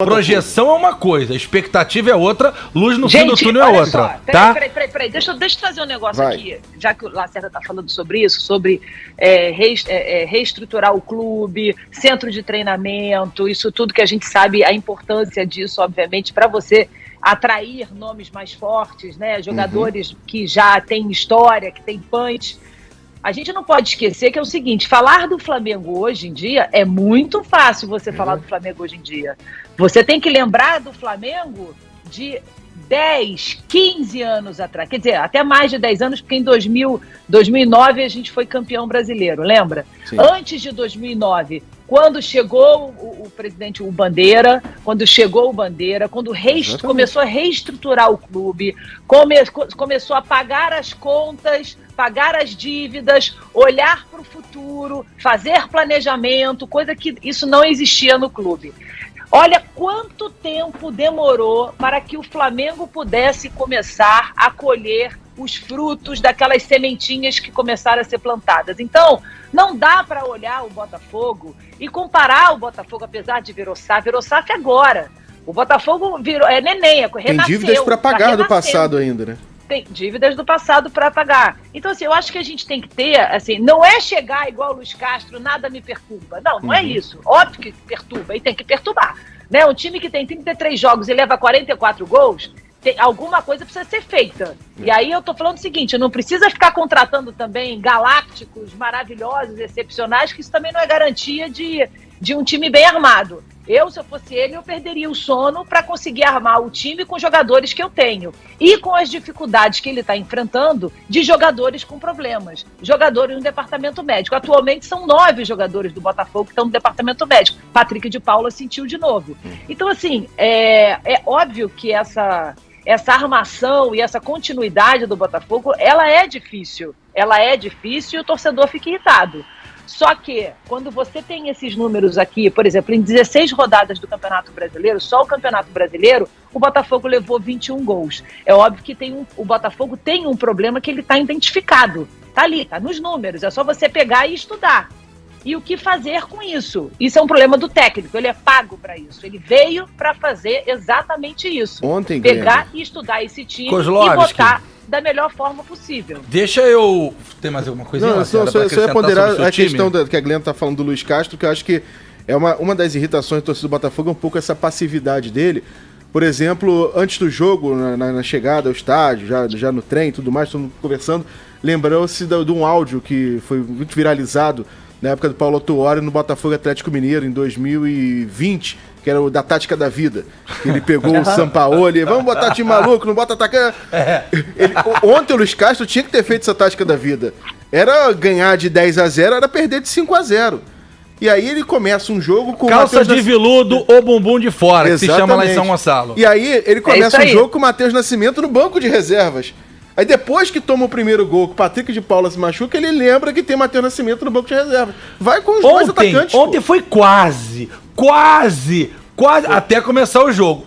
Projeção é uma coisa, expectativa é outra, luz no fim do Gente, túnel é olha outra, só, tá? Peraí, deixa eu trazer um negócio Vai. aqui, já que o Lacerda tá falando sobre isso, sobre reestruturar o clube, centro de treinamento, isso tudo que a gente sabe, a importância disso, obviamente, para você atrair nomes mais fortes, né? Jogadores que já têm história, que têm punch. A gente não pode esquecer que é o seguinte, falar do Flamengo hoje em dia é muito fácil você falar do Flamengo hoje em dia. Você tem que lembrar do Flamengo de 10, 15 anos atrás, quer dizer, até mais de 10 anos, porque em 2009 a gente foi campeão brasileiro, lembra? Sim. Antes de 2009, quando chegou o presidente Bandeira, quando começou a reestruturar o clube, começou a pagar as contas, pagar as dívidas, olhar para o futuro, fazer planejamento, coisa que isso não existia no clube. Olha quanto tempo demorou para que o Flamengo pudesse começar a colher os frutos daquelas sementinhas que começaram a ser plantadas. Então, não dá para olhar o Botafogo e comparar o Botafogo, apesar de virou SAF agora. O Botafogo virou, neném, renasceu. Tem dívidas para pagar do passado ainda, né? Tem dívidas do passado para pagar. Então, assim, eu acho que a gente tem que ter, assim, não é chegar igual o Luiz Castro, nada me perturba. Não é isso. Óbvio que perturba, e tem que perturbar. Né? Um time que tem 33 jogos e leva 44 gols, alguma coisa precisa ser feita. E aí eu tô falando o seguinte, não precisa ficar contratando também galácticos, maravilhosos, excepcionais, que isso também não é garantia de um time bem armado. Se eu fosse ele, eu perderia o sono para conseguir armar o time com jogadores que eu tenho. E com as dificuldades que ele está enfrentando de jogadores com problemas. Jogadores no departamento médico. Atualmente são 9 jogadores do Botafogo que estão no departamento médico. Patrick de Paula sentiu de novo. Então, assim, é óbvio que essa armação e essa continuidade do Botafogo, ela é difícil. Ela é difícil e o torcedor fica irritado. Só que, quando você tem esses números aqui, por exemplo, em 16 rodadas do Campeonato Brasileiro, só o Campeonato Brasileiro, o Botafogo levou 21 gols. É óbvio que o Botafogo tem um problema que ele está identificado. Está ali, está nos números, é só você pegar e estudar. E o que fazer com isso? Isso é um problema do técnico, ele é pago para isso. Ele veio para fazer exatamente isso. Ontem, pegar Guilherme, e estudar esse time Kozlowski, e botar da melhor forma possível. Deixa eu... Tem mais alguma coisinha? Não, só ia ponderar a questão que a Glenn tá falando do Luiz Castro, que eu acho que é uma das irritações do torcedor do Botafogo, é um pouco essa passividade dele. Por exemplo, antes do jogo, na chegada ao estádio, já no trem e tudo mais, todo mundo conversando, lembrou-se de um áudio que foi muito viralizado na época do Paulo Autuori no Botafogo Atlético Mineiro, em 2020, que era o da tática da vida. Que ele pegou o Sampaoli, vamos botar time maluco, não bota atacante. Ontem o Luiz Castro tinha que ter feito essa tática da vida. Era ganhar de 10-0, era perder de 5-0. E aí ele começa um jogo com calça de veludo ou bumbum de fora, que se chama lá em São Exatamente. Gonçalo. E aí ele começa isso um aí. jogo com o Matheus Nascimento no banco de reservas. Aí depois que toma o primeiro gol, que o Patrick de Paula se machuca, ele lembra que tem Matheus Nascimento no banco de reservas. Vai com os dois atacantes. Ontem foi quase, até começar o jogo.